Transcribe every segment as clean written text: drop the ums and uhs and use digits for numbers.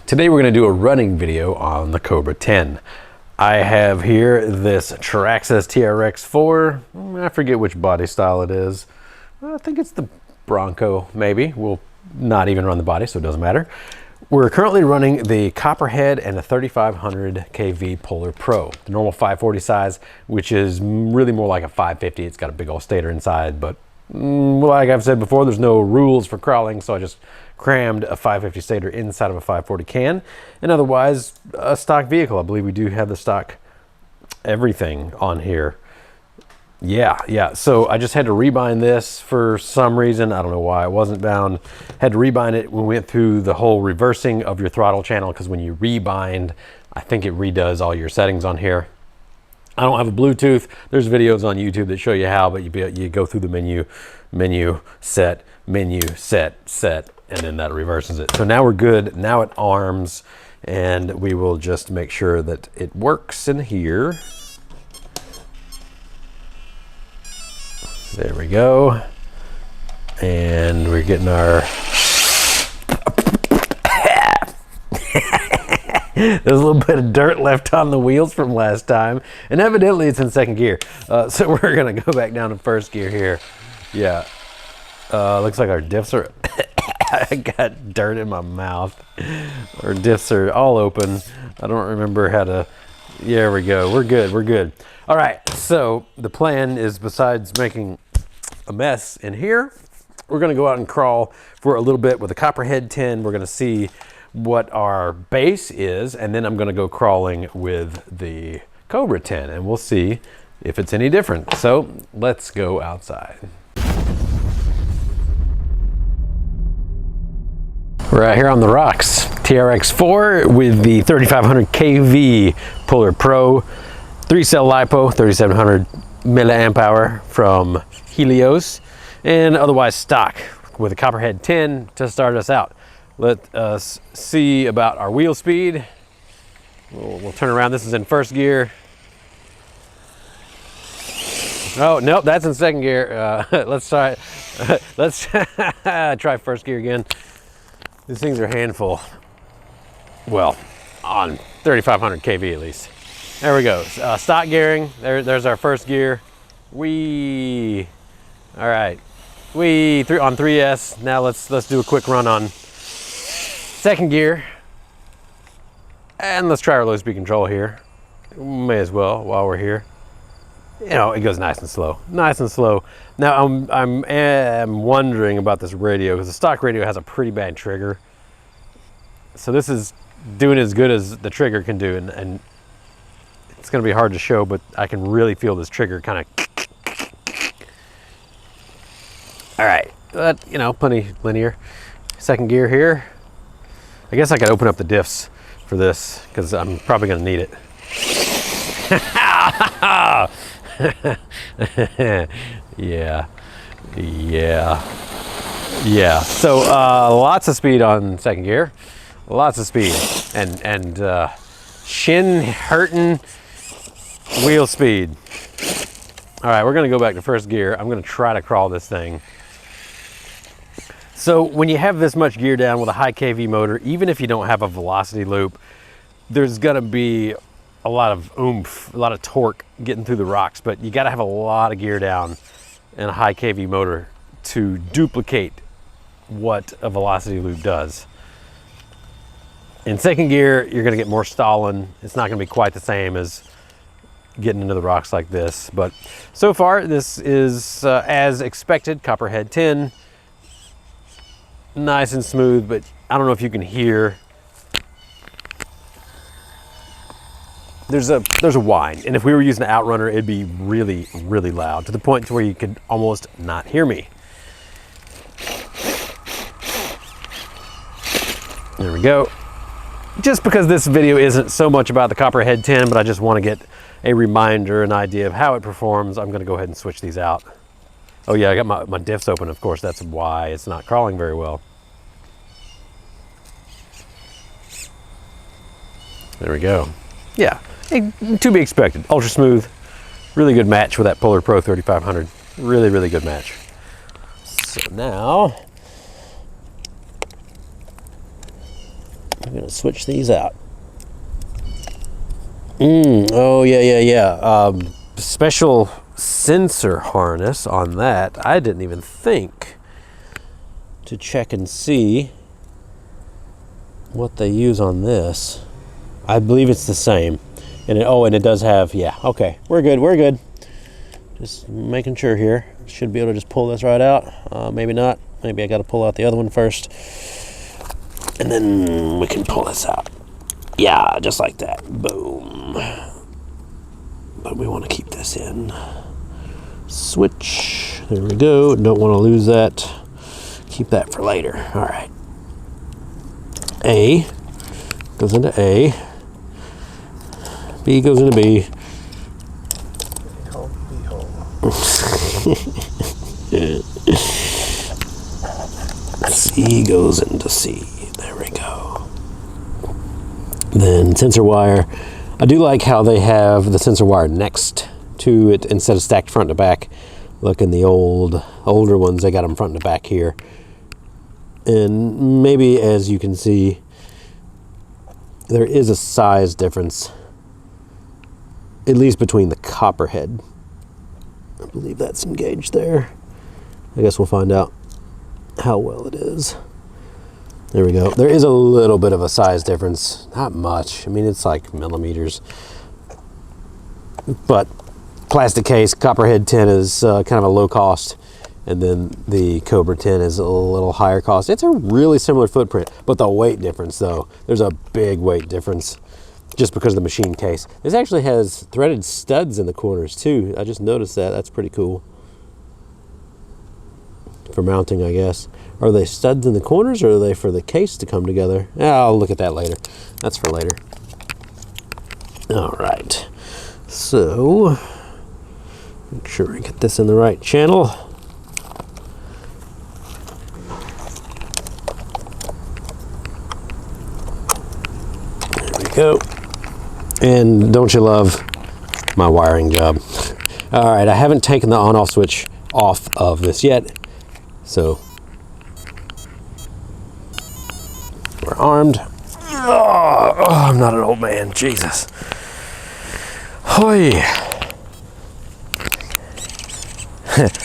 Today we're going to do a running video on the Cobra 10. I have here this Traxxas TRX4. I forget which body style it is. I think it's the Bronco, maybe. We'll not even run the body, so it doesn't matter. We're currently running the Copperhead and a 3500 kV Polar Pro, the normal 540 size, which is really more like a 550. It's got a big old stator inside, but like I've said before, there's no rules for crawling, so I just crammed a 550 stator inside of a 540 can, and otherwise a stock vehicle. I believe we do have the stock everything on here. Yeah, so I just had to rebind this for some reason. I don't know why it wasn't bound. Had to rebind it. We went through the whole reversing of your throttle channel, because when you rebind, I think it redoes all your settings on here. I don't have a Bluetooth. There's videos on YouTube that show you how, but you go through the menu, set, and then that reverses it. So now we're good. Now it arms, and we will just make sure that it works in here. There we go. And we're getting our there's a little bit of dirt left on the wheels from last time, and evidently it's in second gear. So we're gonna go back down to first gear here. Yeah, looks like our diffs are I got dirt in my mouth. Our diffs are all open. I don't remember how to. There we go. We're good. All right, so the plan is, besides making a mess in here, we're gonna go out and crawl for a little bit with the Copperhead 10. We're gonna see what our base is, and then I'm gonna go crawling with the Cobra 10, and we'll see if it's any different. So let's go outside. We're out here on the rocks. TRX4 with the 3500 kV Polar Pro, 3-cell LiPo, 3700 milliamp hour from Helios, and otherwise stock with a Copperhead 10 to start us out. Let us see about our wheel speed. We'll turn around. This is in first gear. Oh, nope, that's in second gear. Let's try try first gear again. These things are a handful. Well, on 3500 kV at least. There we go. Stock gearing. There's our first gear. Whee! All right. Whee! On 3S. Now let's do a quick run on second gear. And let's try our low speed control here. May as well while we're here. You know, it goes nice and slow. Nice and slow. Now I'm wondering about this radio, because the stock radio has a pretty bad trigger. So this is doing as good as the trigger can do, and it's going to be hard to show, but I can really feel this trigger kind of. All right, you know, plenty linear. Second gear here. I guess I could open up the diffs for this, because I'm probably going to need it. Yeah. So lots of speed on second gear. Lots of speed, and shin hurting wheel speed. All right, we're gonna go back to first gear. I'm gonna try to crawl this thing. So when you have this much gear down with a high kV motor, even if you don't have a velocity loop, there's gonna be a lot of oomph, a lot of torque getting through the rocks, but you gotta have a lot of gear down and a high kV motor to duplicate what a velocity loop does. In second gear, you're gonna get more stalling. It's not gonna be quite the same as getting into the rocks like this, but so far this is as expected. Copperhead 10, nice and smooth, but I don't know if you can hear. There's a whine, and if we were using an outrunner, it'd be really, really loud, to the point to where you could almost not hear me. There we go. Just because this video isn't so much about the Copperhead 10, but I just want to get a reminder, an idea of how it performs, I'm going to go ahead and switch these out. Oh yeah, I got my diffs open, of course. That's why it's not crawling very well. There we go. Yeah, to be expected. Ultra smooth, really good match with that Polar Pro 3500. Really, really good match. So now I'm gonna gonna switch these out. Oh yeah. Special sensor harness on that. I didn't even think to check and see what they use on this. I believe it's the same. And it does have, yeah, okay. We're good. Just making sure here. Should be able to just pull this right out. Maybe not. Maybe I got to pull out the other one first. And then we can pull this out. Yeah, just like that. Boom. But we want to keep this in. Switch. There we go. Don't want to lose that. Keep that for later. All right. A goes into A. B goes into B. C goes into C. There we go. Then sensor wire. I do like how they have the sensor wire next to it instead of stacked front to back. Look, in the older ones, they got them front to back here. And maybe, as you can see, there is a size difference, at least between the Copperhead. I believe that's engaged there. I guess we'll find out how well it is. There we go. There is a little bit of a size difference. Not much. I mean, it's like millimeters. But plastic case, Copperhead 10 is kind of a low cost. And then the Cobra 10 is a little higher cost. It's a really similar footprint, but the weight difference though, there's a big weight difference just because of the machine case. This actually has threaded studs in the corners too. I just noticed that. That's pretty cool. For mounting, I guess. Are they studs in the corners or are they for the case to come together? I'll look at that later. That's for later. All right. So, make sure we get this in the right channel. Go. And don't you love my wiring job? All right, I haven't taken the on-off switch off of this yet, so we're armed. Oh, I'm not an old man, Jesus. Hoi.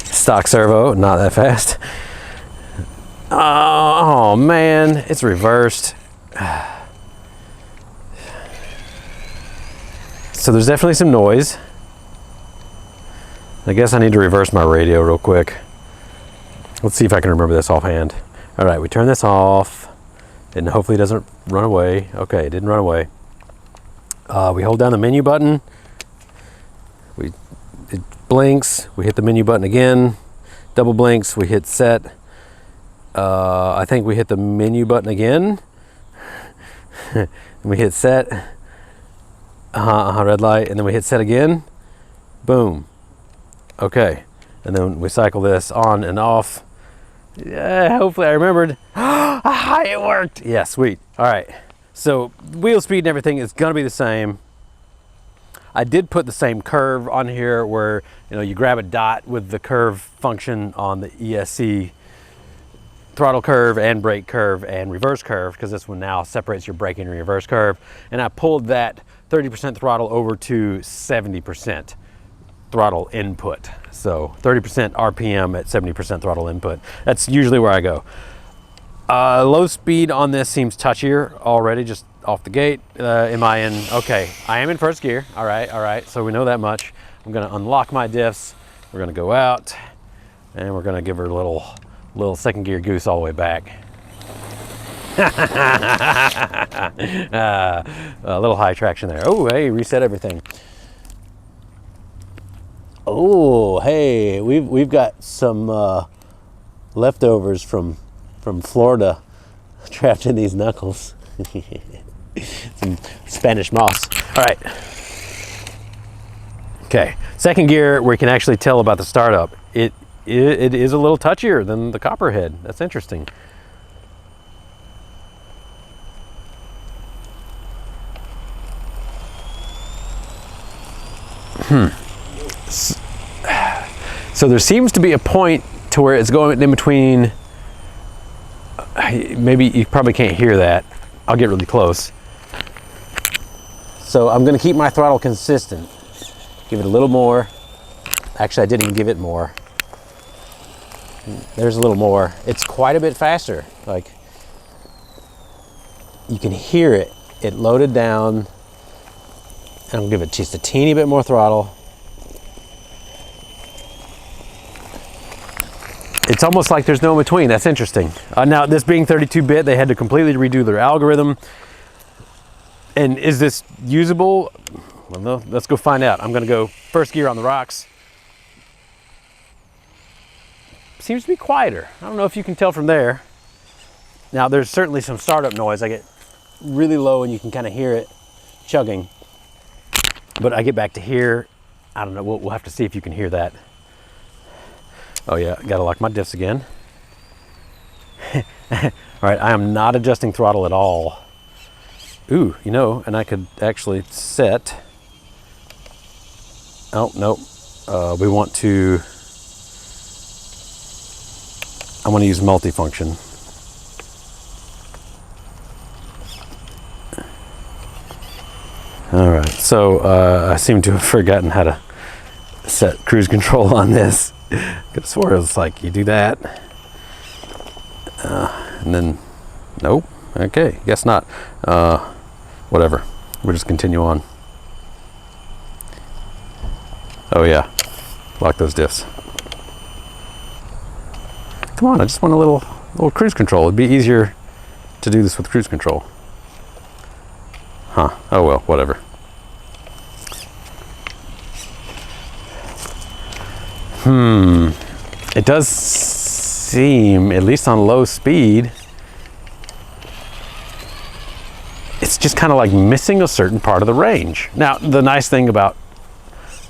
Stock servo, not that fast. Oh man, it's reversed. So there's definitely some noise. I guess I need to reverse my radio real quick. Let's see if I can remember this offhand. All right, we turn this off and hopefully it doesn't run away. Okay, it didn't run away. We hold down the menu button. It blinks, we hit the menu button again. Double blinks, we hit set. I think we hit the menu button again. And we hit set. Red light, and then we hit set again. Boom. Okay, and then we cycle this on and off. Yeah, hopefully I remembered. It worked. Yeah, sweet. All right, so wheel speed and everything is gonna be the same. I did put the same curve on here where you grab a dot with the curve function on the ESC throttle curve and brake curve and reverse curve, because this one now separates your braking and reverse curve. And I pulled that 30% throttle over to 70% throttle input. So 30% RPM at 70% throttle input. That's usually where I go. Low speed on this seems touchier already, just off the gate. Am I in? Okay, I am in first gear. All right, so we know that much. I'm gonna unlock my diffs. We're gonna go out and we're gonna give her a little second gear goose all the way back. A little high traction there. Oh, hey, reset everything. Oh, hey, we've got some leftovers from Florida trapped in these knuckles. Some Spanish moss. All right. Okay, second gear, we can actually tell about the startup. It is a little touchier than the Copperhead. That's interesting. So there seems to be a point to where it's going in between. Maybe you probably can't hear that, I'll get really close. So I'm gonna keep my throttle consistent. Give it a little more. Actually, I didn't even give it more. There's a little more. It's quite a bit faster. Like, you can hear it. It loaded down. And I'll give it just a teeny bit more throttle. It's almost like there's no in between. That's interesting. Now, this being 32-bit, they had to completely redo their algorithm. And is this usable? Well, no, let's go find out. I'm gonna go first gear on the rocks. Seems to be quieter. I don't know if you can tell from there. Now, there's certainly some startup noise. I get really low and you can kind of hear it chugging. But I get back to here. I don't know, we'll have to see if you can hear that. Oh yeah, gotta lock my diffs again. All right, I am not adjusting throttle at all. Ooh, you know, and I could actually set. Oh, no. We want to, I want to use multifunction. All right, so I seem to have forgotten how to set cruise control on this. I could have swore it was like, you do that. And then, nope, okay, guess not. Whatever, we'll just continue on. Oh yeah, lock those diffs. Come on, I just want a little cruise control. It'd be easier to do this with cruise control. Huh, oh well, whatever. It does seem, at least on low speed, it's just kind of like missing a certain part of the range. Now, the nice thing about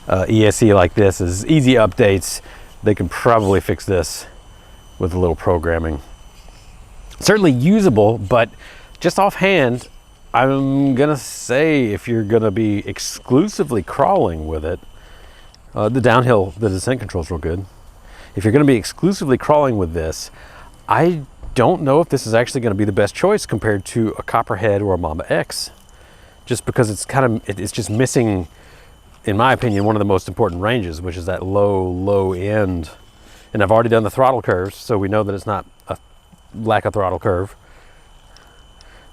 ESC like this is easy updates. They can probably fix this with a little programming. Certainly usable, but just offhand, I'm gonna say if you're gonna be exclusively crawling with it, the downhill, the descent control is real good. If you're gonna be exclusively crawling with this, I don't know if this is actually gonna be the best choice compared to a Copperhead or a Mamba X, just because it's it's just missing, in my opinion, one of the most important ranges, which is that low end. And I've already done the throttle curves, so we know that it's not a lack of throttle curve.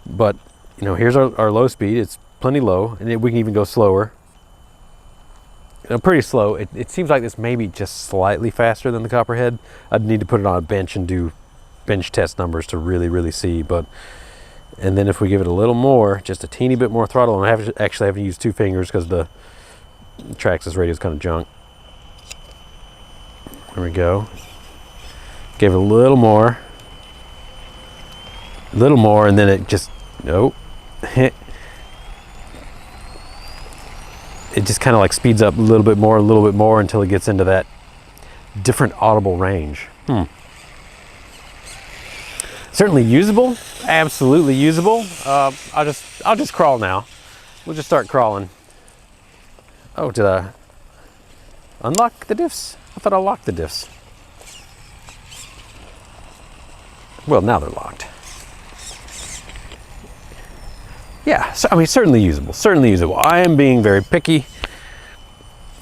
But, you know, here's our low speed. It's plenty low, and we can even go slower. You know, pretty slow. It seems like this may be just slightly faster than the Copperhead. I'd need to put it on a bench and do bench test numbers to really see. But, and then if we give it a little more, just a teeny bit more throttle, and I actually have to use 2 fingers because the Traxxas radio is kind of junk. There we go. Give it a little more, and then it just, nope. It just kind of like speeds up a little bit more until it gets into that different audible range. Certainly usable, absolutely usable. I'll just crawl now. We'll just start crawling. Oh, did I unlock the diffs? I thought I locked the diffs. Well, now they're locked. Yeah, so, I mean, certainly usable, certainly usable. I am being very picky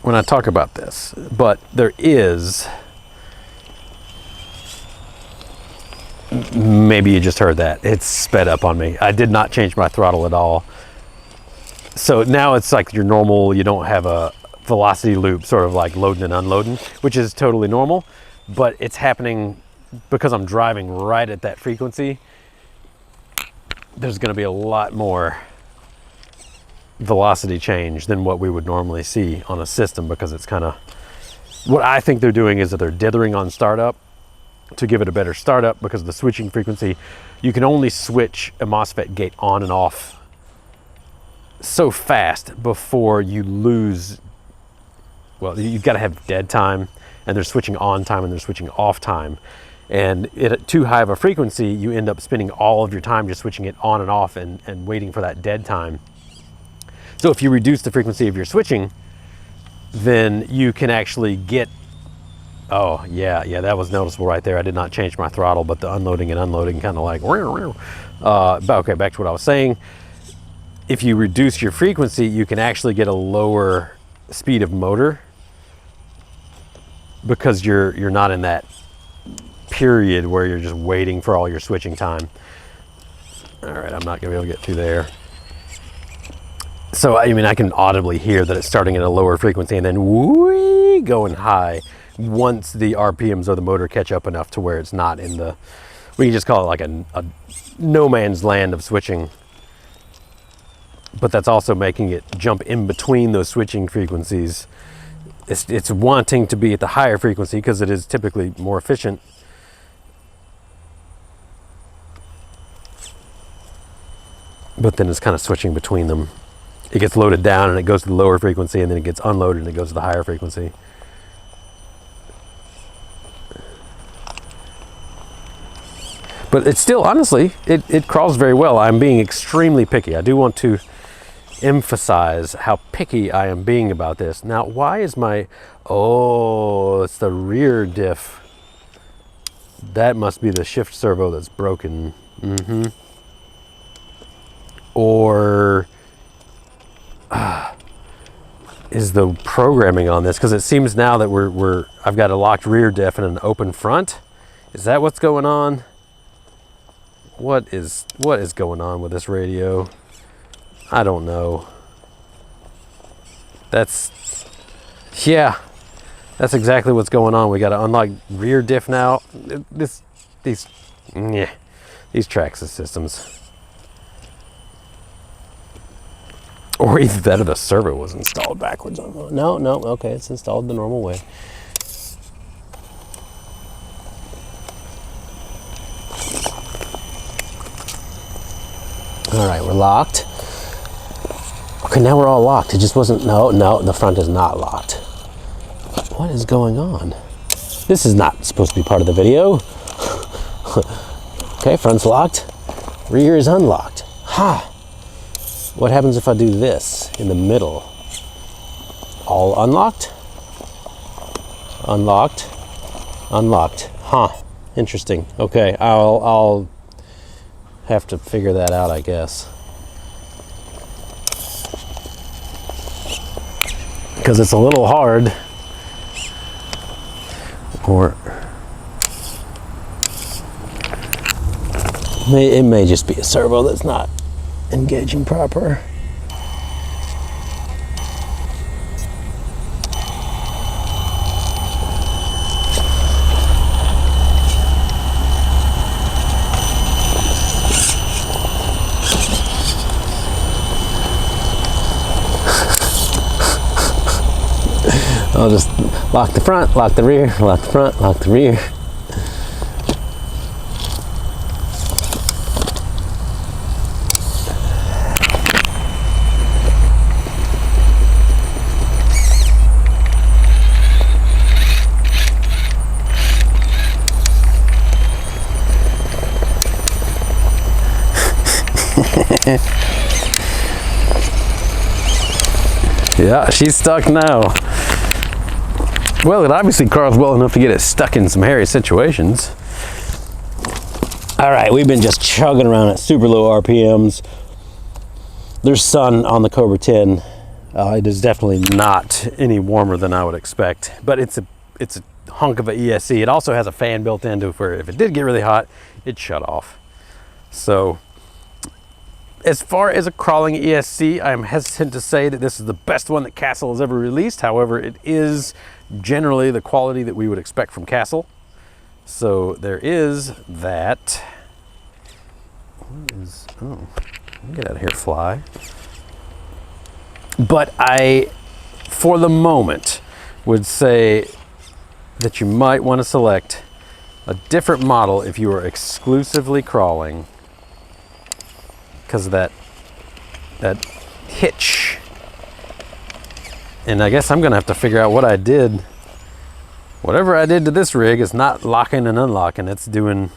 when I talk about this, but there is, maybe you just heard that, it's sped up on me. I did not change my throttle at all. So now it's like your normal, you don't have a velocity loop, sort of like loading and unloading, which is totally normal, but it's happening because I'm driving right at that frequency. There's going to be a lot more velocity change than what we would normally see on a system, because it's kind of, what I think they're doing is that they're dithering on startup to give it a better startup, because of the switching frequency. You can only switch a MOSFET gate on and off so fast before you lose, well, you've got to have dead time, and they're switching on time and they're switching off time. And at too high of a frequency, you end up spending all of your time just switching it on and off and waiting for that dead time. So if you reduce the frequency of your switching, then you can actually get Oh, yeah, that was noticeable right there. I did not change my throttle, but the unloading and unloading kind of like, but okay, back to what I was saying. If you reduce your frequency, you can actually get a lower speed of motor because you're not in that period where you're just waiting for all your switching time. All right, I'm not gonna be able to get through there. So, I mean, I can audibly hear that it's starting at a lower frequency and then whee, going high once the RPMs of the motor catch up enough to where it's not in the, we can just call it like a no man's land of switching. But that's also making it jump in between those switching frequencies. It's wanting to be at the higher frequency because it is typically more efficient. But then it's kind of switching between them. It gets loaded down and it goes to the lower frequency, and then it gets unloaded and it goes to the higher frequency. But it's still, honestly, it crawls very well. I'm being extremely picky. I do want to emphasize how picky I am being about this. Now, why is my, oh, it's the rear diff. That must be the shift servo that's broken. Or is the programming on this, because it seems now that I've got a locked rear diff and an open front. Is that what's going on? What is going on with this radio? I don't know. That's exactly what's going on. We got to unlock rear diff now. These Traxxas systems. Or either that or the servo was installed backwards. No, okay, it's installed the normal way. All right, we're locked. Okay, now we're all locked. It just wasn't, no, the front is not locked. What is going on? This is not supposed to be part of the video. Okay, front's locked. Rear is unlocked. Ha! What happens if I do this in the middle? All unlocked? Unlocked. Unlocked. Huh. Interesting. Okay, I'll have to figure that out, I guess. Because it's a little hard. Or it may just be a servo that's not engaging proper. I'll just lock the front, lock the rear, lock the front, lock the rear. Yeah, she's stuck now. Well, it obviously crawls well enough to get it stuck in some hairy situations. All right, we've been just chugging around at super low RPMs. There's sun on the Cobra 10. It is definitely not any warmer than I would expect, but it's a hunk of an ESC. It also has a fan built into where if it did get really hot, it'd shut off. So as far as a crawling ESC, I'm hesitant to say that this is the best one that Castle has ever released. However, it is generally the quality that we would expect from Castle. So there is that. Oh, get out of here, fly. But I, for the moment, would say that you might want to select a different model if you are exclusively crawling, because of that hitch. And I guess I'm gonna have to figure out what I did. Whatever I did to this rig is not locking and unlocking. It's doing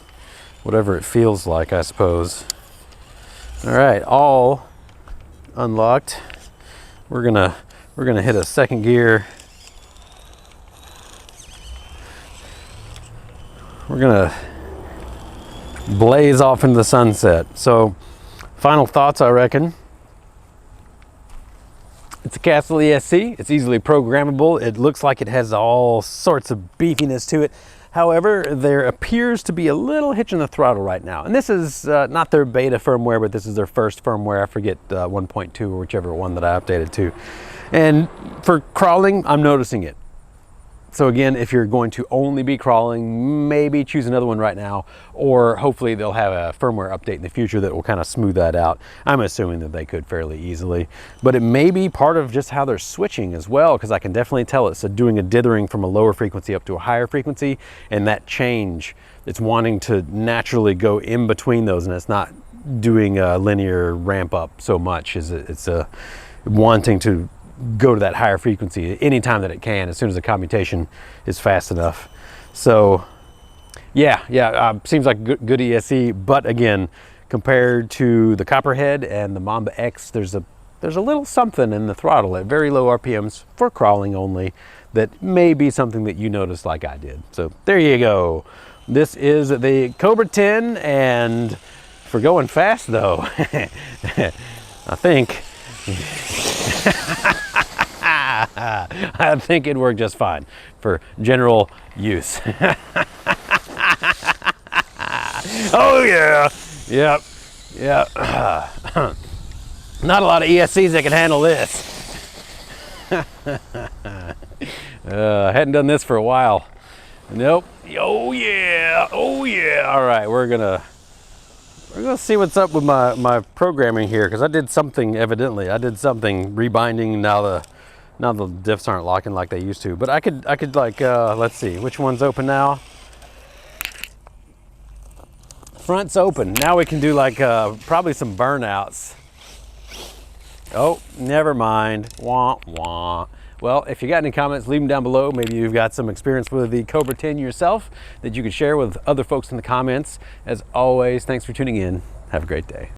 whatever it feels like, I suppose. All right, all unlocked. We're gonna hit a second gear. we're gonna blaze off into the sunset. So final thoughts, I reckon. It's a Castle ESC. It's easily programmable. It looks like it has all sorts of beefiness to it. However, there appears to be a little hitch in the throttle right now. And this is not their beta firmware, but this is their first firmware. I forget 1.2 or whichever one that I updated to. And for crawling, I'm noticing it. So again, if you're going to only be crawling, maybe choose another one right now, or hopefully they'll have a firmware update in the future that will kind of smooth that out. I'm assuming that they could fairly easily, but it may be part of just how they're switching as well, because I can definitely tell it's doing a dithering from a lower frequency up to a higher frequency, and that change, it's wanting to naturally go in between those, and it's not doing a linear ramp up so much as it's wanting to go to that higher frequency anytime that it can, as soon as the commutation is fast enough. So yeah, seems like good ESC, but again, compared to the Copperhead and the Mamba X, there's a little something in the throttle at very low RPMs for crawling only that may be something that you noticed like I did. So there you go. This is the Cobra 10, and for going fast though, I think I think it'd work just fine for general use. Oh yeah, yep. Not a lot of ESCs that can handle this. I hadn't done this for a while. Nope. Oh yeah. All right, we're gonna see what's up with my programming here, because I did something rebinding. Now the diffs aren't locking like they used to, but I could like let's see which one's open now. Front's open. Now we can do like probably some burnouts. Oh, never mind. Wah wah. Well, if you got any comments, leave them down below. Maybe you've got some experience with the Cobra 10 yourself that you could share with other folks in the comments. As always, thanks for tuning in. Have a great day.